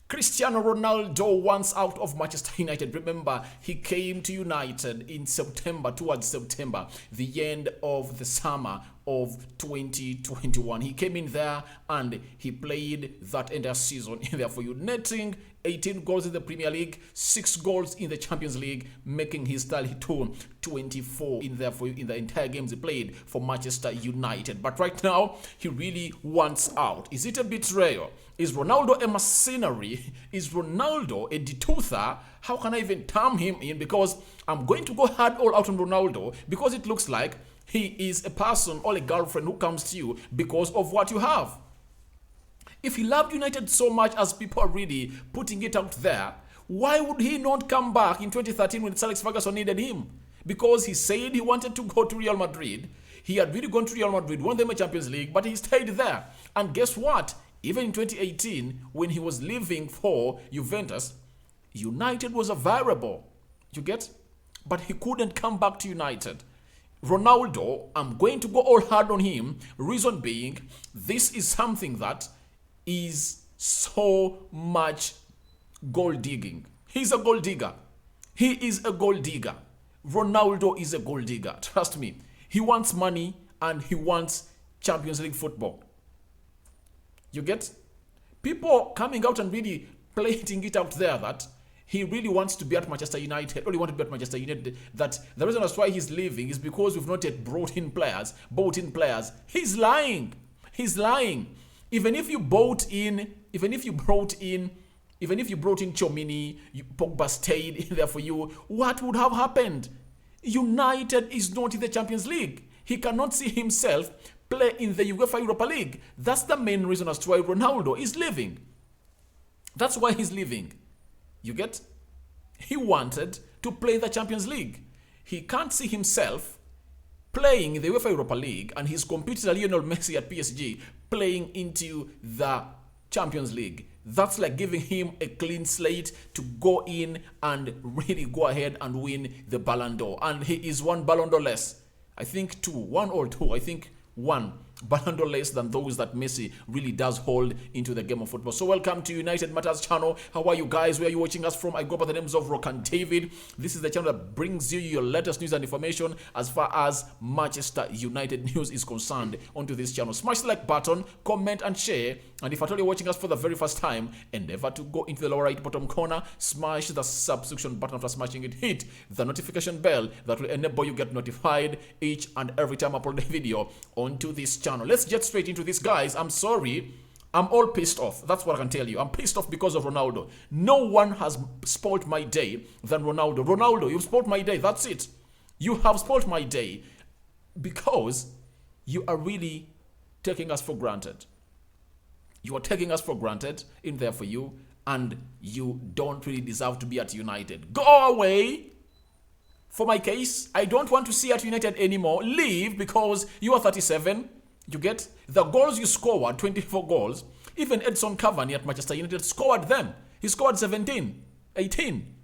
Cristiano Ronaldo once out of Manchester United. Remember, he came to United in September, towards September, the end of the summer of 2021. He came in there and he played that entire season in there for you, netting 18 goals in the Premier League, 6 goals in the Champions League, making his tally to 24 in there for you in the entire games he played for Manchester United. But right now, he really wants out. Is it a betrayal? Is Ronaldo a mercenary? Is Ronaldo a detoother? How can I even term him in? Because I'm going to go hard all out on Ronaldo because it looks like he is a person or a girlfriend who comes to you because of what you have. If he loved United so much as people are really putting it out there, why would he not come back in 2013 when Sir Alex Ferguson needed him? Because he said he wanted to go to Real Madrid. He had really gone to Real Madrid, won them a Champions League, but he stayed there. And guess what? Even in 2018, when he was leaving for Juventus, United was a variable. You get? But he couldn't come back to United. Ronaldo, I'm going to go all hard on him. Reason being, this is something that is so much gold digging. He's a gold digger. He is a gold digger. Ronaldo is a gold digger. Trust me. He wants money and he wants Champions League football. You get? People coming out and really plating it out there that he really wants to be at Manchester United, only want to be at Manchester United, that the reason that's why he's leaving is because we've not yet bought in players. He's lying. He's lying. Even if you brought in Chomini, Pogba stayed in there for you, what would have happened? United is not in the Champions League. He cannot see himself play in the UEFA Europa League. That's the main reason as to why Ronaldo is leaving. That's why he's leaving. You get? He wanted to play the Champions League. He can't see himself playing in the UEFA Europa League and his competitor Lionel Messi at PSG playing into the Champions League. That's like giving him a clean slate to go in and really go ahead and win the Ballon d'Or. And he is one Ballon d'Or less. I think one or two. I think one Ballon d'Or less than those that Messi really does hold into the game of football. So welcome to United Matters channel. How are you guys? Where are you watching us from? I go by the names of Rock and David. This is the channel that brings you your latest news and information as far as Manchester United news is concerned onto this channel. Smash the like button, comment and share. And if at all you're watching us for the very first time, endeavor to go into the lower right bottom corner, smash the subscription button. After smashing it, hit the notification bell that will enable you get notified each and every time I upload a video onto this channel. Let's get straight into this, guys. I'm sorry. I'm all pissed off. That's what I can tell you. I'm pissed off because of Ronaldo. No one has spoiled my day than Ronaldo. Ronaldo, you've spoiled my day. That's it. You have spoiled my day because you are really taking us for granted. You are taking us for granted in there for you, and you don't really deserve to be at United. Go away. For my case, I don't want to see at United anymore. Leave because you are 37. You get? The goals you scored, 24 goals. Even Edson Cavani at Manchester United scored them. He scored 17, 18.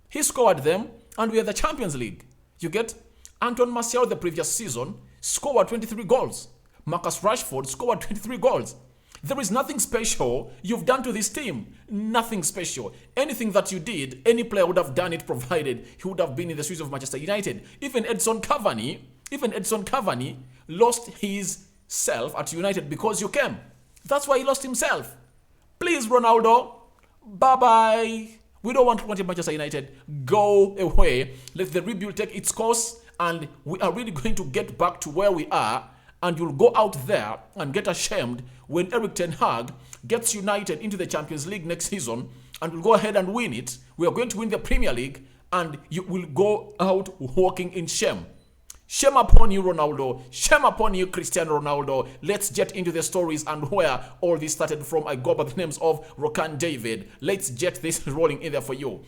He scored them, and we are the Champions League. You get? Anton Martial the previous season scored 23 goals. Marcus Rashford scored 23 goals. There is nothing special you've done to this team. Nothing special. Anything that you did, any player would have done it provided he would have been in the streets of Manchester United. Even Edson Cavani lost his self at United because you came. That's why he lost himself. Please, Ronaldo, bye-bye. We don't want to want Manchester United. Go away. Let the rebuild take its course, and we are really going to get back to where we are. And you'll go out there and get ashamed when Erik ten Hag gets United into the Champions League next season and will go ahead and win it. We are going to win the Premier League, and you will go out walking in shame. Shame upon you, Ronaldo. Shame upon you, Cristiano Ronaldo. Let's get into the stories and where all this started from. I go by the names of Rokan David. Let's get this rolling in there for you.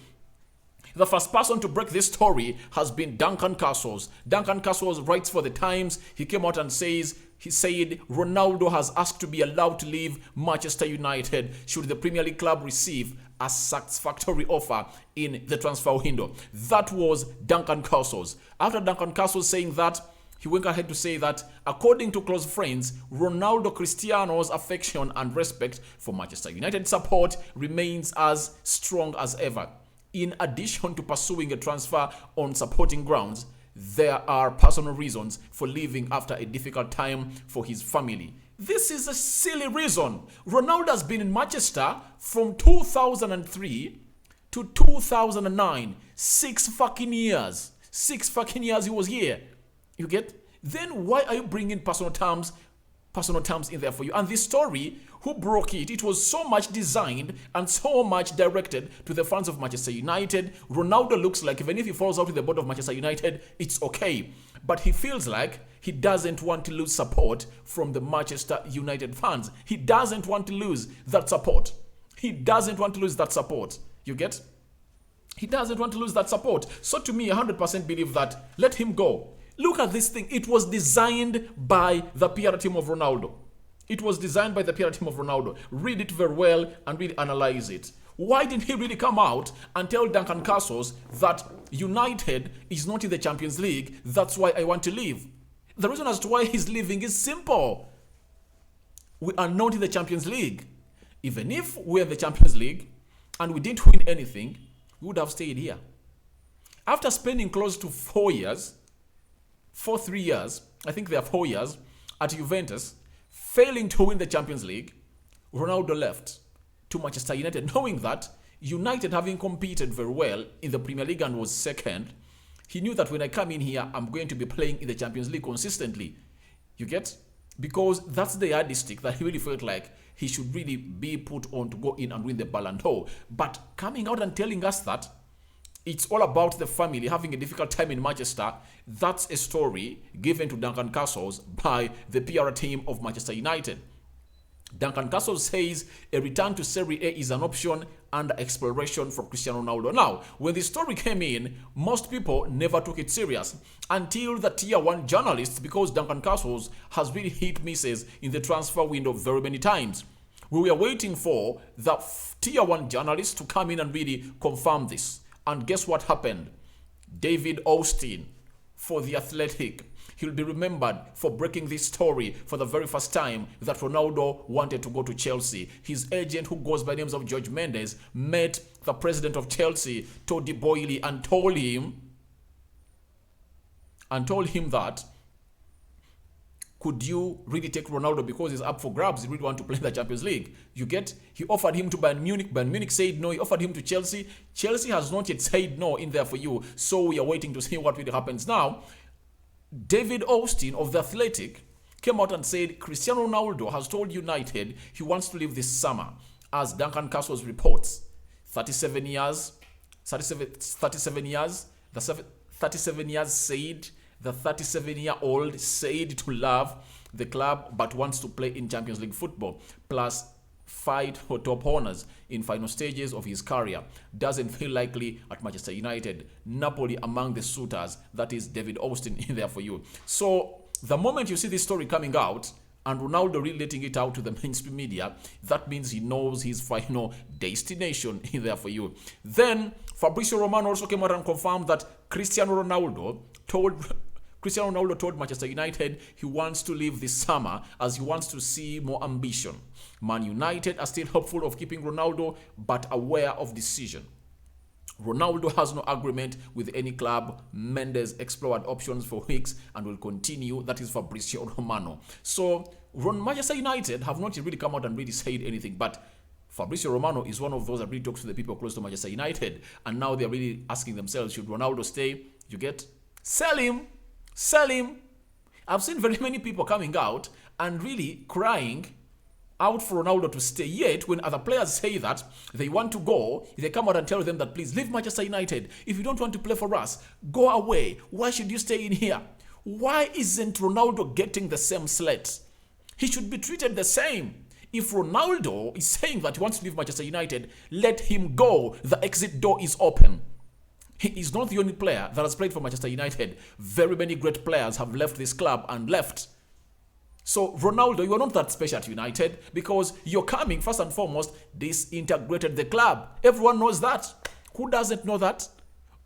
The first person to break this story has been Duncan Castles. Duncan Castles writes for the Times. He came out and said Ronaldo has asked to be allowed to leave Manchester United should the Premier League club receive a satisfactory offer in the transfer window. That was Duncan Castles. After Duncan Castles saying that, he went ahead to say that, according to close friends, Ronaldo Cristiano's affection and respect for Manchester United support remains as strong as ever. In addition to pursuing a transfer on supporting grounds, there are personal reasons for leaving after a difficult time for his family. This is a silly reason. Ronaldo has been in Manchester from 2003 to 2009. 6 fucking years. 6 fucking years he was here. You get? Then why are you bringing personal terms in there for you? And this story, who broke it? It was so much designed and so much directed to the fans of Manchester United. Ronaldo looks like even if he falls out with the board of Manchester United, it's okay. But he feels like he doesn't want to lose support from the Manchester United fans. He doesn't want to lose that support. He doesn't want to lose that support. You get? He doesn't want to lose that support. So to me, 100% believe that. Let him go. Look at this thing. It was designed by the PR team of Ronaldo. It was designed by the PR team of Ronaldo. Read it very well and really analyze it. Why didn't he really come out and tell Duncan Castles that United is not in the Champions League, that's why I want to leave? The reason as to why he's leaving is simple. We are not in the Champions League. Even if we're in the Champions League and we didn't win anything, we would have stayed here. After spending close to 4 years, for 3 years, I think they are 4 years, at Juventus, failing to win the Champions League, Ronaldo left to Manchester United, knowing that United, having competed very well in the Premier League and was second, he knew that when I come in here, I'm going to be playing in the Champions League consistently. You get? Because that's the yardstick that he really felt like he should really be put on to go in and win the Ballon d'Or. But coming out and telling us that it's all about the family having a difficult time in Manchester, that's a story given to Duncan Castles by the PR team of Manchester United. Duncan Castles says a return to Serie A is an option under exploration for Cristiano Ronaldo. Now, when the story came in, most people never took it serious until the tier 1 journalists, because Duncan Castles has really hit misses in the transfer window very many times. We were waiting for the tier 1 journalists to come in and really confirm this. And guess what happened? David Austin for The Athletic. He'll be remembered for breaking this story for the very first time that Ronaldo wanted to go to Chelsea. His agent, who goes by names of George Mendes, met the president of Chelsea, Todd Boehly, and told him that, could you really take Ronaldo because he's up for grabs? He really want to play the Champions League. You get? He offered him to Bayern Munich. Bayern Munich said no. He offered him to Chelsea. Chelsea has not yet said no in there for you. So we are waiting to see what really happens now. David Austin of The Athletic came out and said Cristiano Ronaldo has told United he wants to leave this summer. As Duncan Castles reports, 37 years, the 37-year-old said to love the club but wants to play in Champions League football, plus fight for top honors in final stages of his career. Doesn't feel likely at Manchester United. Napoli among the suitors. That is David Austin in there for you. So the moment you see this story coming out and Ronaldo really letting it out to the mainstream media, that means he knows his final destination in there for you. Then Fabrizio Romano also came out and confirmed that Cristiano Ronaldo told Manchester United he wants to leave this summer as he wants to see more ambition. Man United are still hopeful of keeping Ronaldo but aware of decision. Ronaldo has no agreement with any club. Mendes explored options for weeks and will continue. That is Fabrizio Romano. So Manchester United have not really come out and really said anything, but Fabrizio Romano is one of those that really talks to the people close to Manchester United, and now they're really asking themselves, should Ronaldo stay? You get? Sell him. Sell him. I've seen very many people coming out and really crying out for Ronaldo to stay. Yet, when other players say that they want to go, they come out and tell them that, please leave Manchester United. If you don't want to play for us, go away. Why should you stay in here? Why isn't Ronaldo getting the same slate? He should be treated the same. If Ronaldo is saying that he wants to leave Manchester United, let him go. The exit door is open. He is not the only player that has played for Manchester United. Very many great players have left this club and left. So, Ronaldo, you are not that special at United because you're coming, first and foremost, disintegrated the club. Everyone knows that. Who doesn't know that?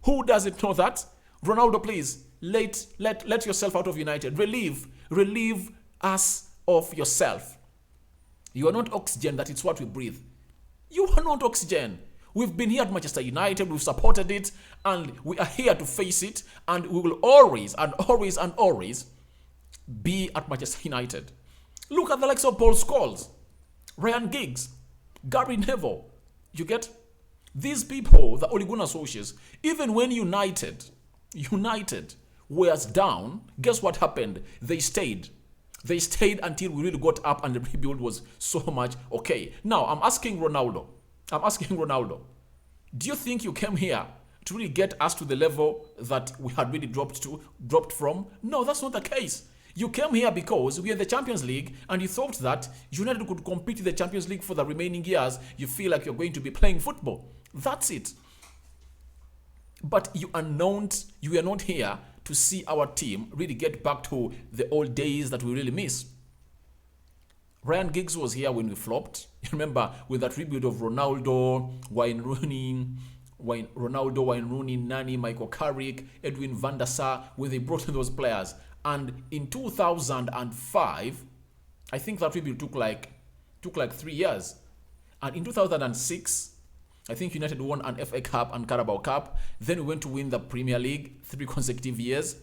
Who doesn't know that? Ronaldo, please, let yourself out of United. Relieve us of yourself. You are not oxygen, that is what we breathe. You are not oxygen. We've been here at Manchester United, we've supported it, and we are here to face it, and we will always be at Manchester United. Look at the likes of Paul Scholes, Ryan Giggs, Gary Neville. You get? These people, the Ole Gunnar Solskjaers, even when United was down, guess what happened? They stayed. They stayed until we really got up and the rebuild was so much okay. Now, I'm asking Ronaldo, do you think you came here to really get us to the level that we had really dropped from? No, that's not the case. You came here because we are in the Champions League and you thought that United could compete in the Champions League for the remaining years. You feel like you're going to be playing football. That's it. But you are not here to see our team really get back to the old days that we really miss. Ryan Giggs was here when we flopped. You remember with that rebuild of Ronaldo, Wayne Rooney, Nani, Michael Carrick, Edwin van der Sar, when they brought in those players. And in 2005, I think that rebuild took like 3 years. And in 2006, I think United won an FA Cup and Carabao Cup. Then we went to win the Premier League 3 consecutive years.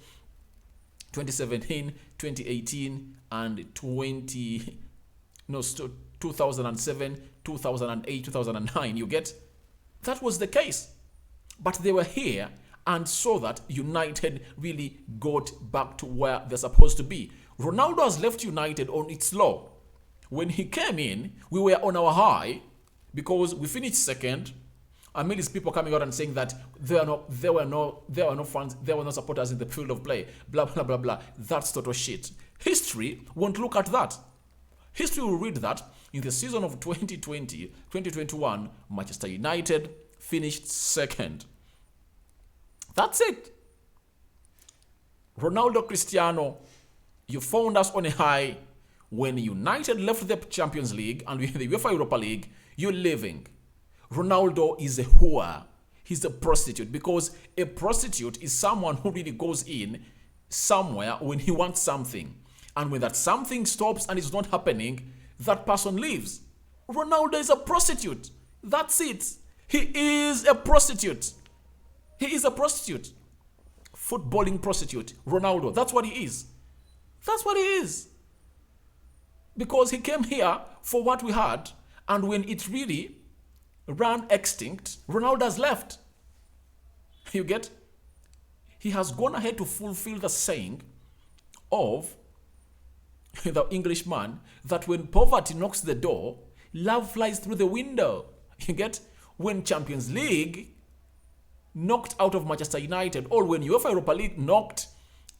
2017, 2018, and 2007, 2008, 2009. You get? That was the case. But they were here and saw that United really got back to where they're supposed to be. Ronaldo has left United on its low. When he came in, we were on our high because we finished second. Amid these people coming out and saying that there were no fans, there were no supporters in the field of play, blah, blah, blah, blah. That's total shit. History won't look at that. History will read that in the season of 2020-2021, Manchester United finished second. That's it. Ronaldo, Cristiano, you found us on a high. When United left the Champions League and we the UEFA Europa League, you're leaving. Ronaldo is a whore. He's a prostitute, because a prostitute is someone who really goes in somewhere when he wants something. And when that something stops and it's not happening, that person leaves. Ronaldo is a prostitute. That's it. He is a prostitute. He is a prostitute. Footballing prostitute. Ronaldo. That's what he is. That's what he is. Because he came here for what we had, and when it really ran extinct, Ronaldo has left. You get? He has gone ahead to fulfill the saying of the Englishman that when poverty knocks the door, love flies through the window. You get? When Champions League knocked out of Manchester United, or when UEFA Europa League knocked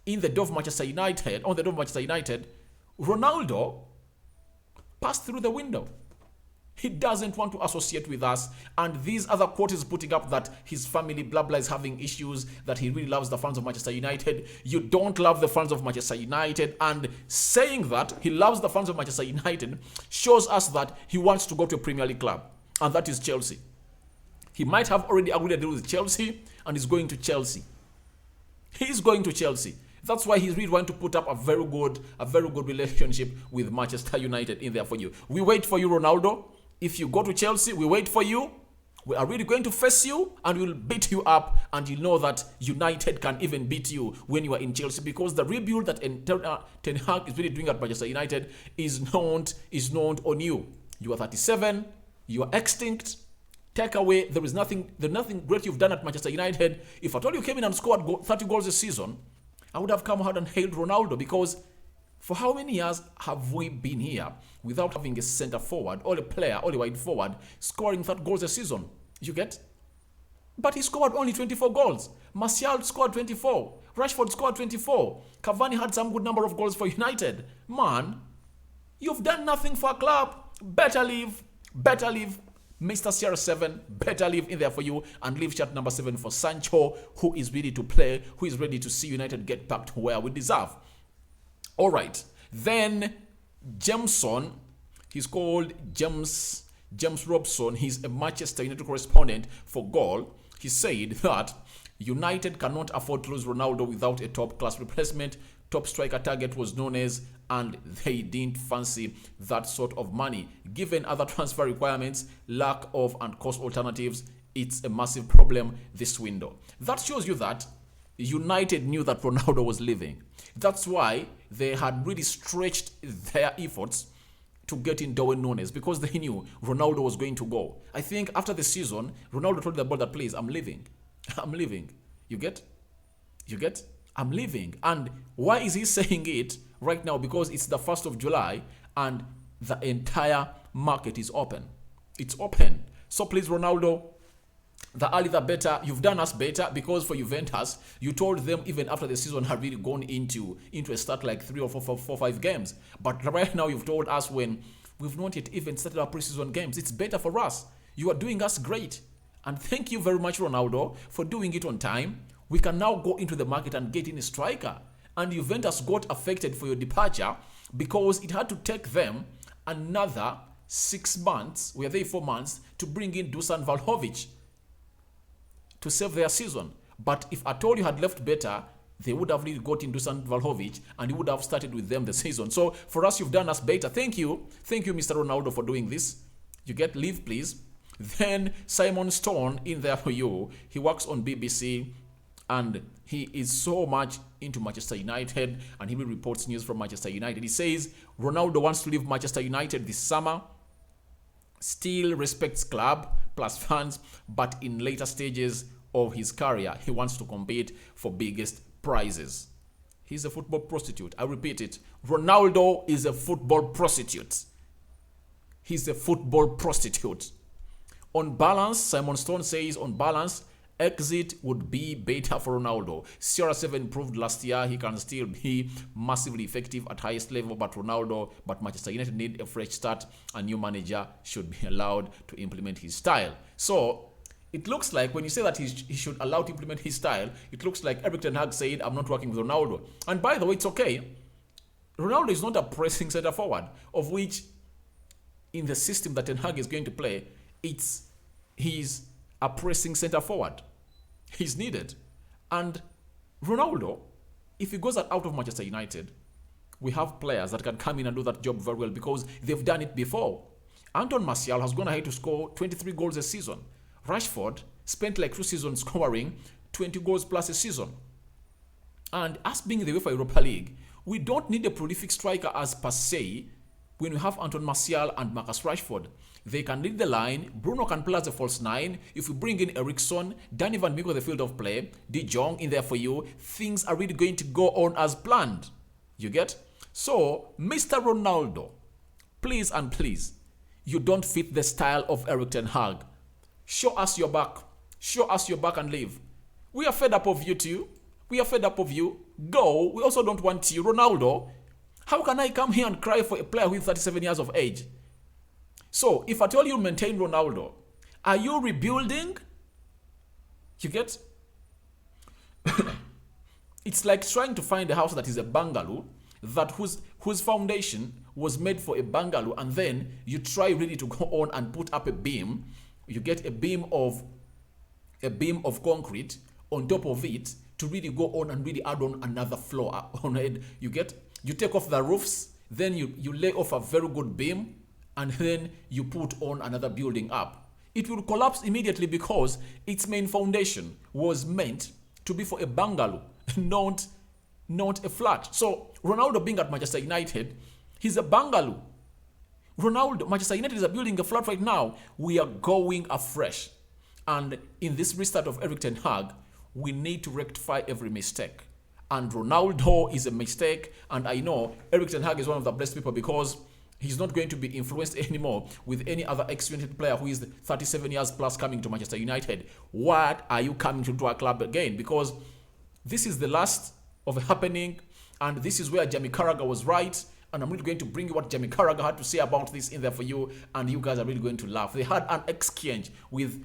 on the door of Manchester United, Ronaldo passed through the window. He doesn't want to associate with us. And these other quotes putting up that his family, blah, blah, is having issues, that he really loves the fans of Manchester United. You don't love the fans of Manchester United. And saying that he loves the fans of Manchester United shows us that he wants to go to a Premier League club. And that is Chelsea. He might have already agreed a deal with Chelsea and is going to Chelsea. He is going to Chelsea. That's why he's really trying to put up a very good relationship with Manchester United in there for you. We wait for you, Ronaldo. If you go to Chelsea, we wait for you. We are really going to face you and we'll beat you up, and you know that United can even beat you when you are in Chelsea, because the rebuild that Ten Hag is really doing at Manchester United is known on you. You are 37, you are extinct. Take away, there's nothing great you've done at Manchester United. If at all you came in and scored 30 goals a season, I would have come out and hailed Ronaldo, because for how many years have we been here without having a centre forward or a player or a wide forward scoring 30 goals a season? You get? But he scored only 24 goals. Martial scored 24. Rashford scored 24. Cavani had some good number of goals for United. Man, you've done nothing for a club. Better leave. Mr. CR7, better leave in there for you and leave shirt number 7 for Sancho, who is ready to play, who is ready to see United get back to where we deserve. All right. Then Jameson, he's called James Robson. He's a Manchester United correspondent for Goal. He said that United cannot afford to lose Ronaldo without a top-class replacement. Top striker target was known as, and they didn't fancy that sort of money. Given other transfer requirements, lack of and cost alternatives, it's a massive problem this window. That shows you that United knew that Ronaldo was leaving. That's why they had really stretched their efforts to get in Darwin Núñez, because they knew Ronaldo was going to go. I think after the season, Ronaldo told the board that, please, I'm leaving. I'm leaving. You get? I'm leaving. And why is he saying it right now? Because it's the 1st of July and the entire market is open. It's open. So please, Ronaldo, the earlier the better. You've done us better, because for Juventus, you told them even after the season had really gone into a start like 3 or 5 games. But right now you've told us when we've not yet even started our preseason games. It's better for us. You are doing us great. And thank you very much, Ronaldo, for doing it on time. We can now go into the market and get in a striker. And Juventus got affected for your departure because it had to take them another 6 months, were they 4 months, to bring in Dusan Vlahovic to save their season. But if at all you had left better, they would have really got in Dusan Vlahovic and you would have started with them the season. So for us, you've done us better. Thank you. Thank you, Mr. Ronaldo, for doing this. You get leave, please. Then Simon Stone in there for you. He works on BBC and he is so much into Manchester United, and he reports news from Manchester United. He says Ronaldo wants to leave Manchester United this summer. Still respects club plus fans, but in later stages of his career, he wants to compete for biggest prizes. He's a football prostitute. I repeat it. Ronaldo is a football prostitute. He's a football prostitute. On balance, Simon Stone says, on balance, exit would be better for Ronaldo. CR7 improved last year. He can still be massively effective at highest level, but Manchester United need a fresh start. A new manager should be allowed to implement his style. So it looks like when you say that he should allow to implement his style, it looks like Erik ten Hag said, I'm not working with Ronaldo. And by the way, it's okay. Ronaldo is not a pressing center forward, of which in the system that ten Hag is going to play, he's a pressing center forward. He's needed. And Ronaldo, if he goes out of Manchester United, we have players that can come in and do that job very well because they've done it before. Anton Martial has gone ahead to score 23 goals a season. Rashford spent like 2 seasons scoring 20 goals plus a season. And us being in the UEFA Europa League, we don't need a prolific striker as per se when we have Anton Martial and Marcus Rashford. They can lead the line. Bruno can play as a false 9. If we bring in Eriksson, Danny Van Beek on the field of play, De Jong in there for you, things are really going to go on as planned. You get? So, Mr. Ronaldo, please and please, you don't fit the style of Erik ten Hag. Show us your back. Show us your back and leave. We are fed up of you too. We are fed up of you. Go. We also don't want you. Ronaldo, how can I come here and cry for a player who is 37 years of age? So, if at all you maintain Ronaldo, are you rebuilding? You get? It's like trying to find a house that is a bungalow, that whose foundation was made for a bungalow, and then you try really to go on and put up a beam. You get a beam of concrete on top of it to really go on and really add on another floor on it. You get? You take off the roofs, then you lay off a very good beam, and then you put on another building up. It will collapse immediately because its main foundation was meant to be for a bungalow, not a flat. So Ronaldo being at Manchester United, he's a bungalow. Manchester United is building a flat right now. We are going afresh. And in this restart of Erik ten Hag, we need to rectify every mistake. And Ronaldo is a mistake. And I know Erik ten Hag is one of the best people because he's not going to be influenced anymore with any other ex-United player who is 37 years plus coming to Manchester United. What are you coming to our club again? Because this is the last of a happening, and this is where Jamie Carragher was right. And I'm really going to bring you what Jamie Carragher had to say about this in there for you, and you guys are really going to laugh. They had an exchange with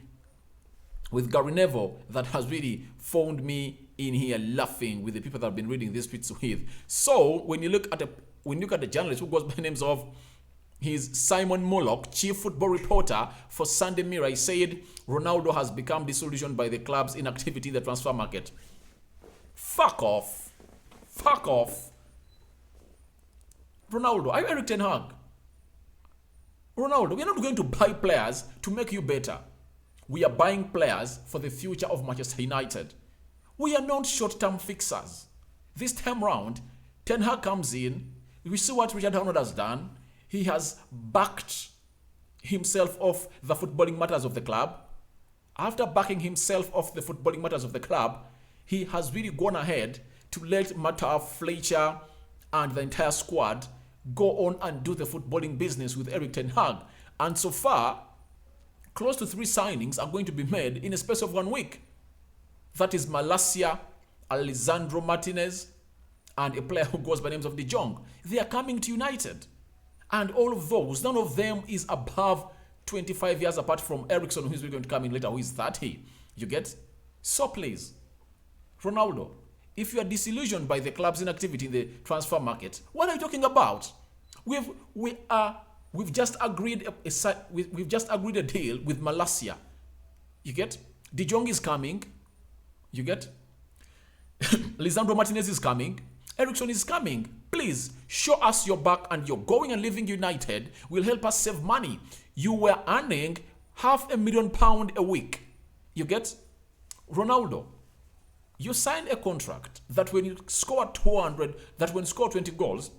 Gary Neville that has really found me in here laughing with the people that I've been reading these tweets with. So when you look at the journalist who goes by the names of He's Simon Mullock, chief football reporter for Sunday Mirror. He said Ronaldo has become disillusioned by the club's inactivity in the transfer market. Fuck off. Fuck off. Ronaldo, I'm Erik ten Hag. Ronaldo, we're not going to buy players to make you better. We are buying players for the future of Manchester United. We are not short-term fixers. This time round, Ten Hag comes in. We see what Richard Arnold has done. He has backed himself off the footballing matters of the club. After backing himself off the footballing matters of the club, he has really gone ahead to let Mata, Fletcher, and the entire squad go on and do the footballing business with Erik ten Hag. And so far, close to 3 signings are going to be made in a space of 1 week. That is Malacia, Alessandro Martinez, and a player who goes by names of De Jong. They are coming to United. And all of those, none of them is above 25 years apart from Ericsson, who is going to come in later, who is 30. You get? So please, Ronaldo, if you are disillusioned by the club's inactivity in the transfer market, what are you talking about? We've just agreed a deal with Malacia. You get? De Jong is coming. You get? Lisandro Martinez is coming. Ericsson is coming. Please show us your back, and you're going and leaving United will help us save money. You were earning £500,000 a week. You get? Ronaldo, you signed a contract that when you score 20 goals,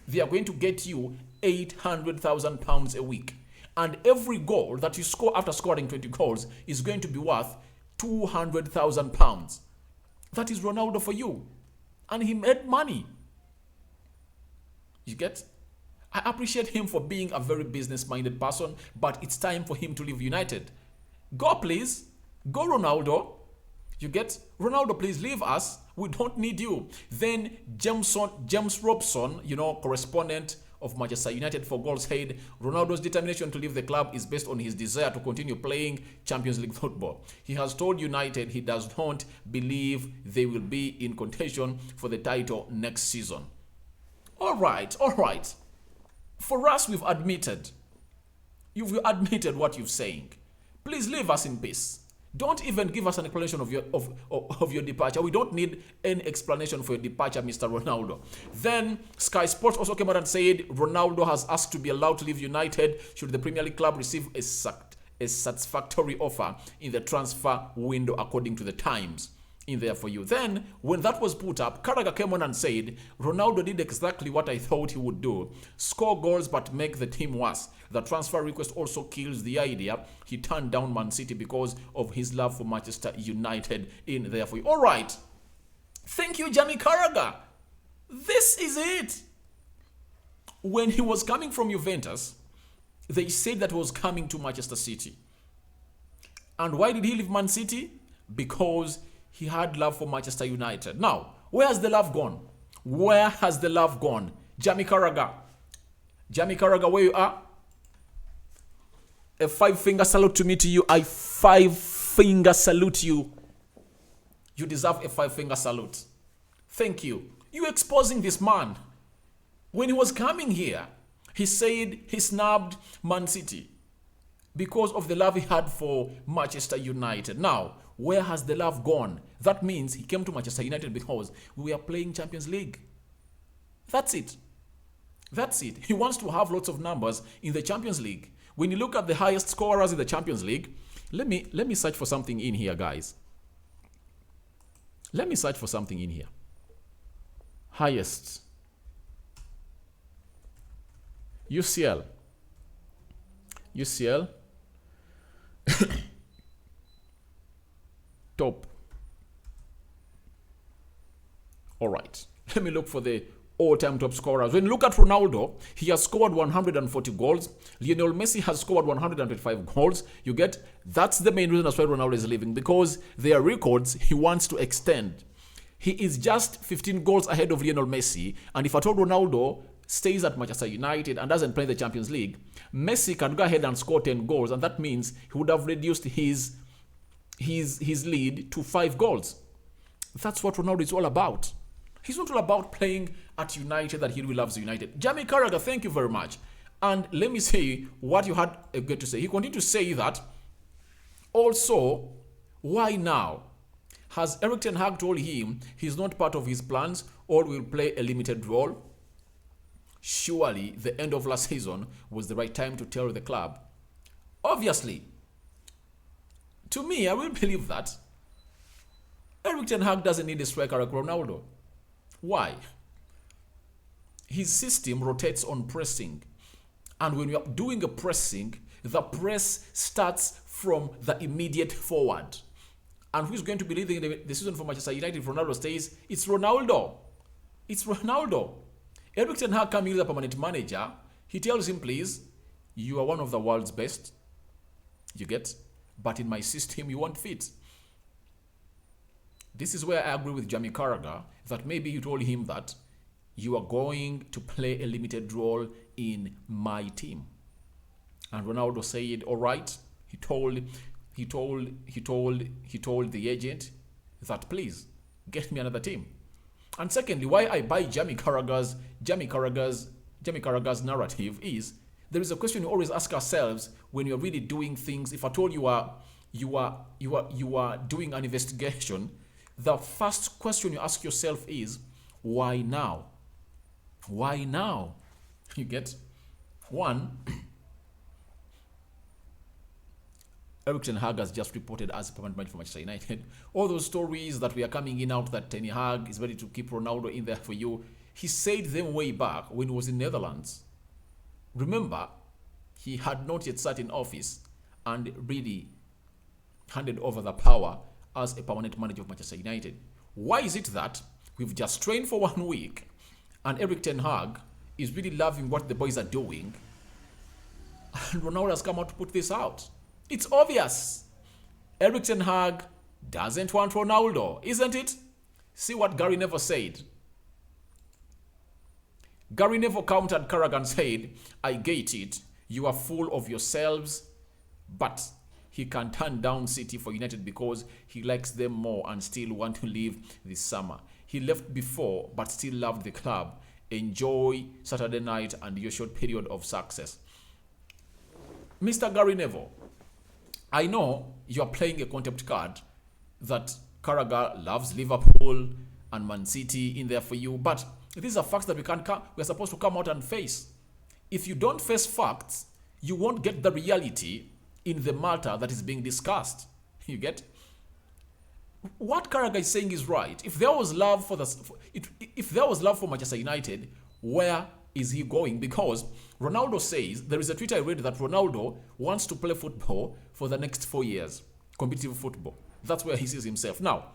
they are going to get you £800,000 a week. And every goal that you score after scoring 20 goals is going to be worth £200,000. That is Ronaldo for you. And he made money. You get? I appreciate him for being a very business-minded person, but it's time for him to leave United. Go, please. Go, Ronaldo. You get? Ronaldo, please leave us. We don't need you. Then James Robson, correspondent of Manchester United for Goals, said Ronaldo's determination to leave the club is based on his desire to continue playing Champions League football. He has told United he does not believe they will be in contention for the title next season. All right. For us, you've admitted what you're saying. Please leave us in peace. Don't even give us an explanation of your departure. We don't need any explanation for your departure, Mr. Ronaldo. Then Sky Sports also came out and said Ronaldo has asked to be allowed to leave United should the Premier League club receive a satisfactory offer in the transfer window, according to the Times. In there for you. Then, when that was put up, Carragher came on and said, Ronaldo did exactly what I thought he would do. Score goals but make the team worse. The transfer request also kills the idea he turned down Man City because of his love for Manchester United in there for you. All right. Thank you, Jamie Carragher. This is it. When he was coming from Juventus, they said that he was coming to Manchester City. And why did he leave Man City? Because he had love for Manchester United. Now, where has the love gone? Where has the love gone? Jamie Carragher. Jamie Carragher, where you are? A 5-finger salute to you. I 5-finger salute you. You deserve a 5-finger salute. Thank you. You exposing this man. When he was coming here, he said he snubbed Man City because of the love he had for Manchester United. Now, where has the love gone? That means he came to Manchester United because we were playing Champions League. That's it. That's it. He wants to have lots of numbers in the Champions League. When you look at the highest scorers in the Champions League, let me search for something in here, guys. Let me search for something in here. Highest. UCL. Top. All right. Let me look for the all-time top scorers. When you look at Ronaldo, he has scored 140 goals. Lionel Messi has scored 125 goals. You get? That's the main reason as why Ronaldo is leaving, because their records he wants to extend. He is just 15 goals ahead of Lionel Messi, and if at all Ronaldo stays at Manchester United and doesn't play the Champions League, Messi can go ahead and score 10 goals, and that means he would have reduced his lead to 5 goals. That's what Ronaldo is all about. He's not all about playing at United, that he really loves United. Jamie Carragher, thank you very much. And let me say what you had good to say. He continued to say that also, why now? Has Erik ten Hag told him he's not part of his plans or will play a limited role? Surely the end of last season was the right time to tell the club. Obviously, to me, I will believe that Erik ten Hag doesn't need a striker like Ronaldo. Why? His system rotates on pressing. And when you're doing a pressing, the press starts from the immediate forward. And who's going to be leading the season for Manchester United if Ronaldo stays? It's Ronaldo. It's Ronaldo. Erik ten Hag coming as a permanent manager, he tells him, please, you are one of the world's best. You get? But in my system, you won't fit. This is where I agree with Jamie Carragher that maybe he told him that you are going to play a limited role in my team. And Ronaldo said, all right. He told the agent that please get me another team. And secondly, why I buy Jamie Carragher's narrative is there is a question we always ask ourselves when you're really doing things. If at all you are doing an investigation, the first question you ask yourself is, why now? Why now? You get? One, Erik ten Hag has just reported as a permanent manager for Manchester United. All those stories that we are coming in out that Ten Hag is ready to keep Ronaldo in there for you, he said them way back when he was in Netherlands. Remember, he had not yet sat in office and really handed over the power as a permanent manager of Manchester United. Why is it that we've just trained for 1 week and Erik ten Hag is really loving what the boys are doing and Ronaldo has come out to put this out? It's obvious. Erik ten Hag doesn't want Ronaldo, isn't it? See what Gary Neville said. Gary Neville countered Carragher and said, I get it. You are full of yourselves, but he can turn down City for United because he likes them more and still want to leave this summer. He left before, but still loved the club. Enjoy Saturday night and your short period of success. Mr. Gary Neville, I know you're playing a contempt card that Carragher loves Liverpool and Man City in there for you, but these are facts that we're supposed to come out and face. If you don't face facts, you won't get the reality in the matter that is being discussed. You get? What Carragher is saying is right. If there was love for Manchester United, where is he going? Because Ronaldo says, there is a tweet I read that Ronaldo wants to play football for the next 4 years, competitive football. That's where he sees himself. Now,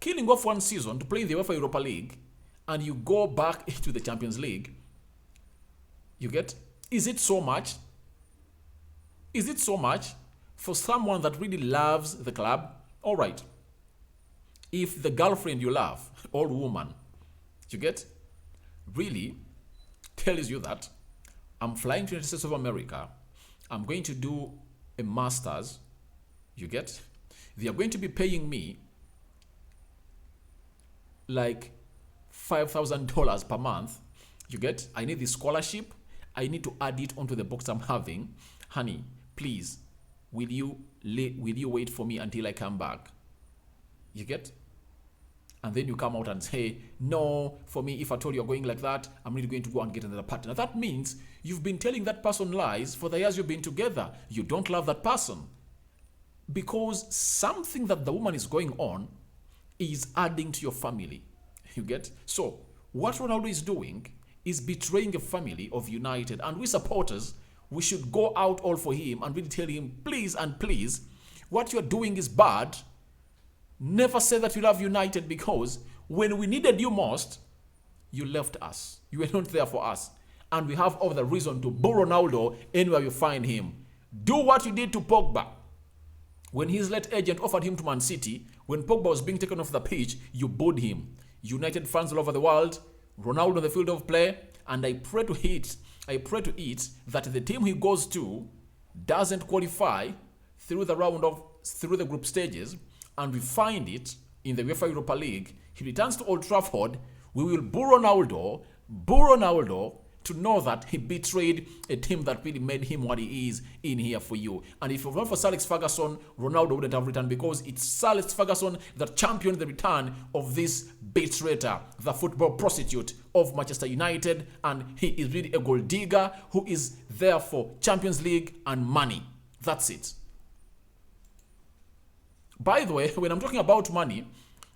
killing off 1 season to play in the UEFA Europa League and you go back into the Champions League, you get? Is it so much? Is it so much for someone that really loves the club? All right. If the girlfriend you love, old woman, you get, really tells you that I'm flying to the United States of America, I'm going to do a master's, you get, they are going to be paying me like $5,000 per month, you get, I need this scholarship, I need to add it onto the box I'm having. Honey, please, will you wait for me until I come back? You get? And then you come out and say, no, for me, if I told you you're going like that, I'm really going to go and get another partner. That means you've been telling that person lies for the years you've been together. You don't love that person. Because something that the woman is going on is adding to your family. You get? So, what Ronaldo is doing is betraying a family of United. And we supporters, we should go out all for him and really tell him, please and please, what you're doing is bad. Never say that you love United, because when we needed you most, you left us. You were not there for us. And we have all the reason to boo Ronaldo anywhere you find him. Do what you did to Pogba. When his late agent offered him to Man City, when Pogba was being taken off the pitch, you booed him. United fans all over the world, Ronaldo on the field of play, and I pray to it that the team he goes to doesn't qualify through the group stages, and we find it in the UEFA Europa League. He returns to Old Trafford. We will boo Ronaldo to know that he betrayed a team that really made him what he is in here for you. And if it were not for Sir Alex Ferguson, Ronaldo wouldn't have returned, because it's Sir Alex Ferguson that championed the return of this betrayer, the football prostitute of Manchester United, and he is really a goal digger who is there for Champions League and money. That's it. By the way, when I'm talking about money,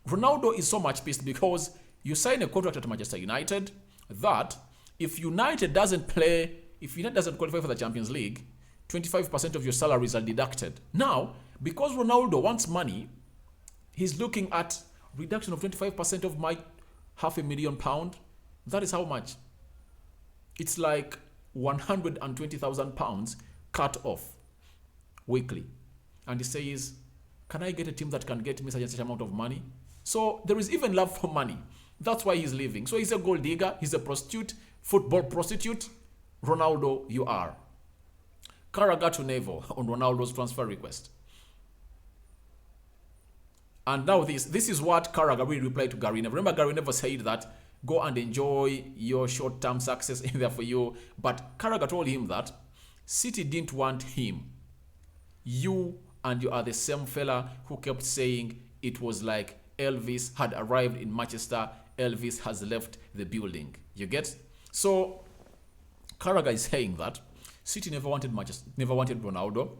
Ronaldo is so much pissed because you sign a contract at Manchester United that if United doesn't qualify for the Champions League, 25% of your salaries are deducted. Now, because Ronaldo wants money, he's looking at reduction of 25% of my £500,000. That is how much? It's like £120,000 cut off weekly. And he says, can I get a team that can get me such and such amount of money? So there is even love for money. That's why he's leaving. So he's a gold digger. He's a prostitute, football prostitute. Ronaldo, you are. Carragher to Neville on Ronaldo's transfer request. And now this is what Carragher will reply to Gary Neville. Remember, Gary Neville said that go and enjoy your short-term success in there for you. But Carragher told him that City didn't want him. You are the same fella who kept saying it was like Elvis had arrived in Manchester, Elvis has left the building. You get? So Carragher is saying that City never wanted Ronaldo.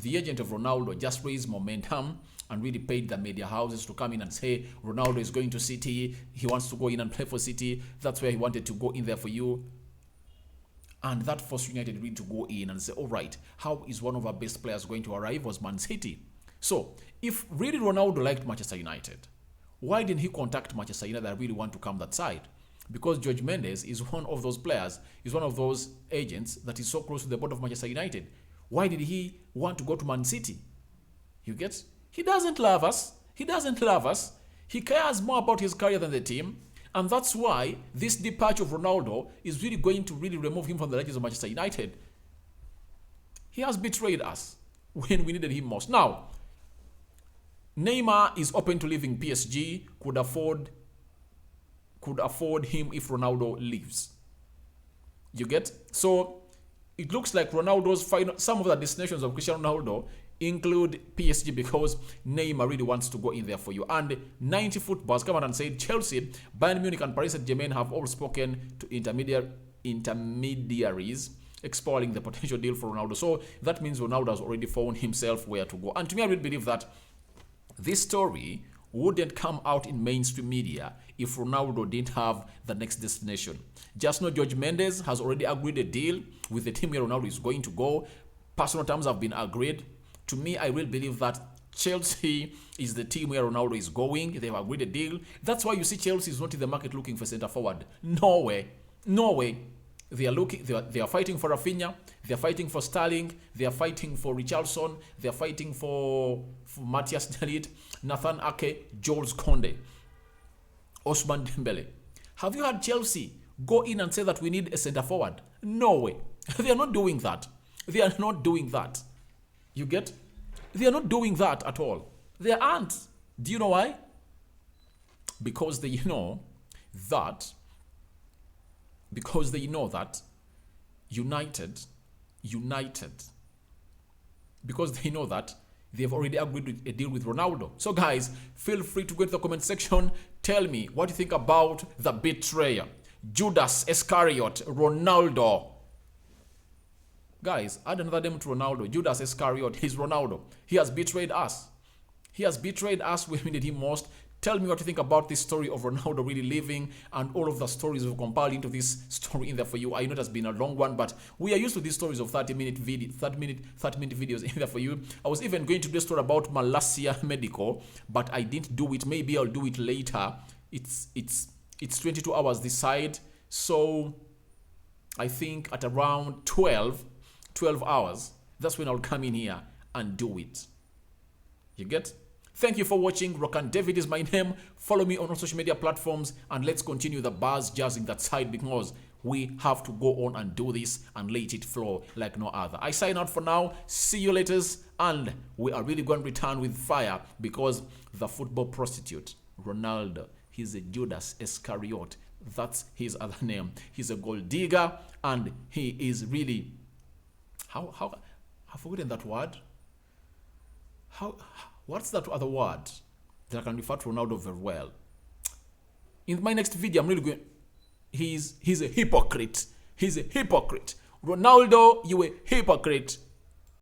The agent of Ronaldo just raised momentum and really paid the media houses to come in and say Ronaldo is going to City. He wants to go in and play for City. That's where he wanted to go in there for you. And that forced United really to go in and say, all right, how is one of our best players going to arrive? Was Man City. So if really Ronaldo liked Manchester United, why didn't he contact Manchester United that really want to come that side? Because George Mendes is one of those players, is one of those agents that is so close to the board of Manchester United. Why did he want to go to Man City? You get? He doesn't love us. He doesn't love us. He cares more about his career than the team. And that's why this departure of Ronaldo is really going to really remove him from the legends of Manchester United. He has betrayed us when we needed him most. Now, Neymar is open to leaving PSG, could afford him if Ronaldo leaves. You get? So it looks like Ronaldo's final, some of the destinations of Cristiano Ronaldo include PSG because Neymar really wants to go in there for you. And 90 Footballs come out and said Chelsea, Bayern Munich and Paris Saint-Germain have all spoken to intermediaries exploring the potential deal for Ronaldo. So that means Ronaldo has already found himself where to go. And to me, I really believe that this story wouldn't come out in mainstream media if Ronaldo didn't have the next destination. Just know George Mendes has already agreed a deal with the team where Ronaldo is going to go. Personal terms have been agreed. To me, I really believe that Chelsea is the team where Ronaldo is going. They've agreed a deal. That's why you see Chelsea is not in the market looking for centre forward. No way. No way. They are fighting for Rafinha. They are fighting for Sterling. They are fighting for Richarlison. They are fighting for Matthias Delit, Nathan Ake, Jules Koundé, Ousmane Dembele. Have you heard Chelsea go in and say that we need a centre forward? No way. They are not doing that. They are not doing that. You get? They are not doing that at all. They aren't. Do you know why? Because they know that United, because they know that they've already agreed a deal with Ronaldo. So guys, feel free to go to the comment section. Tell me what you think about the betrayer, Judas Iscariot, Ronaldo. Guys, add another name to Ronaldo. Judas Iscariot. He's Ronaldo. He has betrayed us. He has betrayed us when we needed him most. Tell me what you think about this story of Ronaldo really leaving and all of the stories we've compiled into this story in there for you. I know it has been a long one, but we are used to these stories of 30-minute videos in there for you. I was even going to do a story about Malasia Medical, but I didn't do it. Maybe I'll do it later. It's 22 hours this side, so I think at around 12 hours, that's when I'll come in here and do it. You get? Thank you for watching. Rokan David is my name. Follow me on all social media platforms and let's continue the buzz jazzing that side because we have to go on and do this and let it flow like no other. I sign out for now. See you later. And we are really going to return with fire because the football prostitute, Ronaldo, he's a Judas Iscariot. That's his other name. He's a gold digger, and he is really, how I've forgotten that word. What's that other word that I can refer to Ronaldo very well? In my next video, I'm really going. He's a hypocrite. He's a hypocrite. Ronaldo, you a hypocrite.